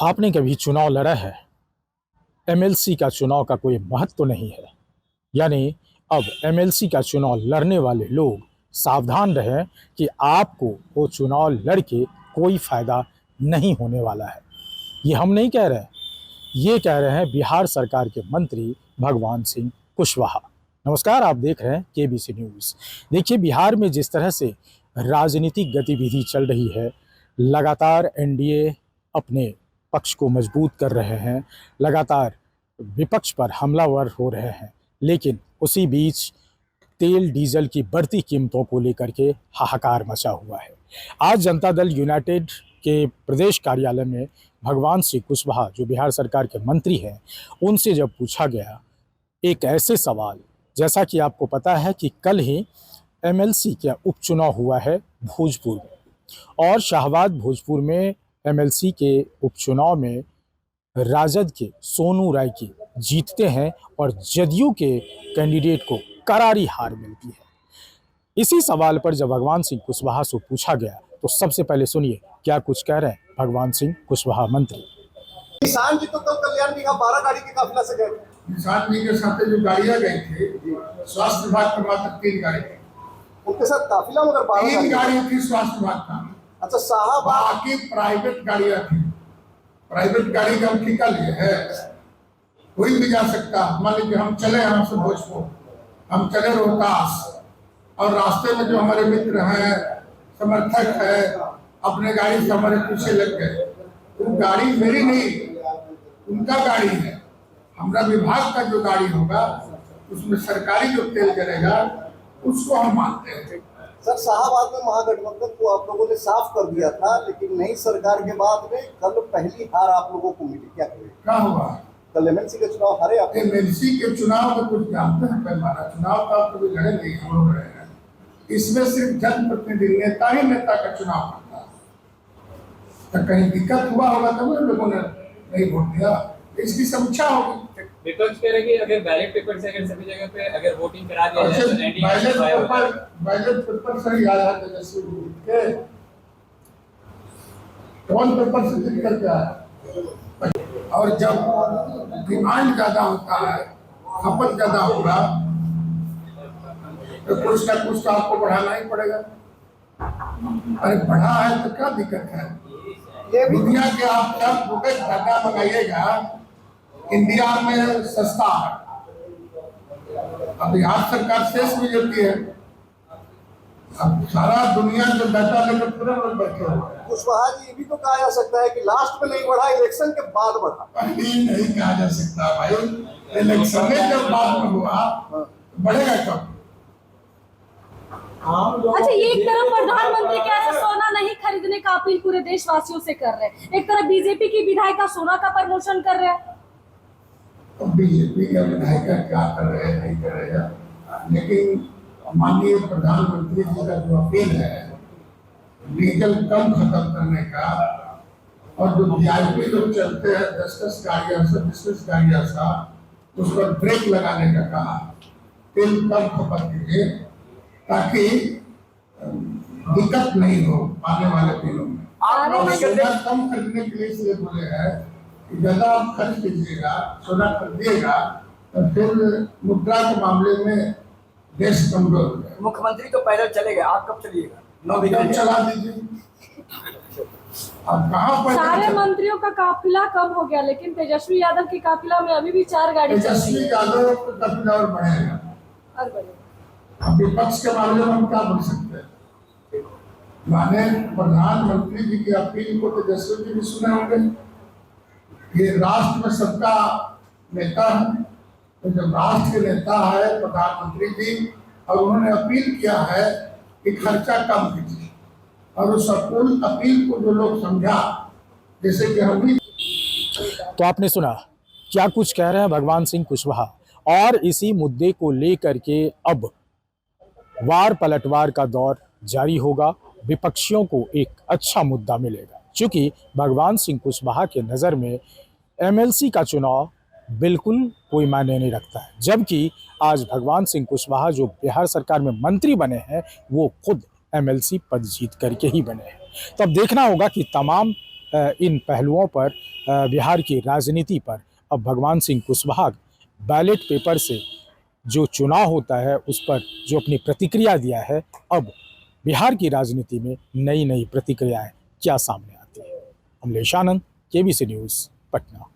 आपने कभी चुनाव लड़ा है? एमएलसी का चुनाव का कोई महत्व तो नहीं है। यानी अब एमएलसी का चुनाव लड़ने वाले लोग सावधान रहें कि आपको वो चुनाव लड़के कोई फायदा नहीं होने वाला है। ये हम नहीं कह रहे, ये कह रहे हैं बिहार सरकार के मंत्री भगवान सिंह कुशवाहा। नमस्कार, आप देख रहे हैं केबीसी न्यूज़। देखिए, बिहार में जिस तरह से राजनीतिक गतिविधि चल रही है, लगातार एनडीए अपने पक्ष को मजबूत कर रहे हैं, लगातार विपक्ष पर हमलावर हो रहे हैं, लेकिन उसी बीच तेल डीजल की बढ़ती कीमतों को लेकर के हाहाकार मचा हुआ है। आज जनता दल यूनाइटेड के प्रदेश कार्यालय में भगवान सिंह कुशवाहा, जो बिहार सरकार के मंत्री हैं, उनसे जब पूछा गया एक ऐसे सवाल, जैसा कि आपको पता है कि कल ही एमएलसी का उपचुनाव हुआ है भोजपुर में, और शाहबाद भोजपुर में एमएलसी के उपचुनाव में राजद के सोनू राय की जीतते हैं और जदयू के कैंडिडेट को करारी हार मिलती है। इसी सवाल पर जब भगवान सिंह कुशवाहा से पूछा गया तो सबसे पहले सुनिए क्या कुछ कह रहे हैं भगवान सिंह कुशवाहा मंत्री। किसान जी तो कल कल्याण बिघा 12 गाड़ी के काफिला से गए। किसान जी के साथ जो गाड़ियां गई थी, स्वास्थ्य विभाग पर मात्र 3 गाड़ी थी। उनके साथ काफिला मगर 12 गाड़ी थी स्वास्थ्य विभाग का। अच्छा साहब, बाकी प्राइवेट गाड़ियां थी। प्राइवेट गाड़ी का हम ठेका लिए है, कोई भी जा सकता। मान लीजिए हम चले यहाँ से भोजपुर, हम चले रोहतास, और रास्ते में जो हमारे मित्र हैं, समर्थक है, अपने गाड़ी से हमारे पीछे लग गए। वो गाड़ी मेरी नहीं, उनका गाड़ी है। हमारा विभाग का जो गाड़ी होगा उसमें सरकारी जो तेल करेगा उसको हम मानते हैं। सर शाहबाद में महागठबंधन को आप लोगों ने साफ कर दिया था, लेकिन नई सरकार के बाद में कल पहली हार आप लोगों को मिली। क्या करें? क्या हुआ? कल एमएलसी के चुनाव हारे आप। एमएलसी के चुनाव में कुछ जानते हैं? पैमाना चुनाव का कभी लड़े नहीं, हम लोग लड़े हैं। इसमें सिर्फ जनप्रतिनिधि, नेता ही नेता का चुनाव करता है। तो कहीं दिक्कत हुआ होगा तब लोगों ने नहीं वोट दिया, इसकी समीक्षा होगी। विपक्ष कह रहे कि अगर बैलेट पेपर से अगर सभी जगह पे अगर वोटिंग करा दिया जाए तो बैलेट पेपर से ही आया तेजस्वी जीत के, कौन पेपर से जीत करके आया। और जब डिमांड ज्यादा होता है, खपत ज्यादा होगा, तो कुछ ना कुछ तो आपको बढ़ाना ही पड़ेगा। अरे बढ़ा है तो क्या दिक्कत है? ये दुनिया के आप सब रुपए ज्यादा मंगाइएगा, इंडिया में सस्ता है। अब बिहार सरकार शेष भी देती है। अब सारा दुनिया जो डाटा लेकर पूरे लोग बैठे हुए हैं। कुशवाहा जी, ये भी तो कहा जा सकता है कि लास्ट में नहीं बढ़ा, इलेक्शन के बाद बढ़ा। नहीं कहा जा सकता भाई, इलेक्शन में जब बाद में हुआ बढ़ेगा कब? अच्छा, ये एक तरफ प्रधानमंत्री क्या है सोना नहीं खरीदने का अपील पूरे देशवासियों से कर रहे हैं, एक तरफ बीजेपी की विधायिका सोना का प्रमोशन कर रहे हैं। तो बीजेपी का विधायिका क्या कर रहे हैं, नहीं कर रहे हैं, लेकिन माननीय प्रधानमंत्री जी का जो अपील है डीजल कम खत्म करने का, और जो वीआईपी लोग चलते हैं 10-10 गाड़ियां से 20-20 गाड़ियां सा, उस पर ब्रेक लगाने का कहा। तेल कम खपत कीजिए ताकि दिक्कत नहीं हो आने वाले दिनों में। आप लोग सोना कम खरीदने के लिए इसलिए बोले हैं कि ज्यादा आप खर्च कीजिएगा, सोना खरीदिएगा तो फिर मुद्रा के मामले में देश कमजोर हो जाएगा। मुख्यमंत्री तो पैदल चले गए, आप कब चलिएगा? 9 दिन चला दीजिए। अब कहाँ पर सारे मंत्रियों का काफिला कम हो गया, लेकिन तेजस्वी यादव की काफिला में अभी भी 4 गाड़ी चल रही है। तेजस्वी यादव का काफिला और बढ़ेगा। अब विपक्ष के मामले में हम क्या बोल सकते हैं? माने प्रधानमंत्री जी की अपील को तेजस्वी जी भी सुने होंगे। ये राष्ट्र में सबका नेता है, तो जब राष्ट्र के नेता है प्रधानमंत्री जी, और उन्होंने अपील किया है कि खर्चा कम कीजिए, और उस अपील को जो लोग समझा, जैसे कि हम भी। तो आपने सुना क्या कुछ कह रहे हैं भगवान सिंह कुशवाहा, और इसी मुद्दे को लेकर के अब वार पलटवार का दौर जारी होगा। विपक्षियों को एक अच्छा मुद्दा मिलेगा, क्योंकि भगवान सिंह कुशवाहा के नज़र में एमएलसी का चुनाव बिल्कुल कोई मायने नहीं रखता है, जबकि आज भगवान सिंह कुशवाहा जो बिहार सरकार में मंत्री बने हैं वो खुद एमएलसी पद जीत करके ही बने हैं। तो अब देखना होगा कि तमाम इन पहलुओं पर बिहार की राजनीति पर अब भगवान सिंह कुशवाहा बैलेट पेपर से जो चुनाव होता है उस पर जो अपनी प्रतिक्रिया दिया है, अब बिहार की राजनीति में नई नई प्रतिक्रियाएं क्या सामने आती है। अमलेश आनंद, केबीसी न्यूज़, पटना।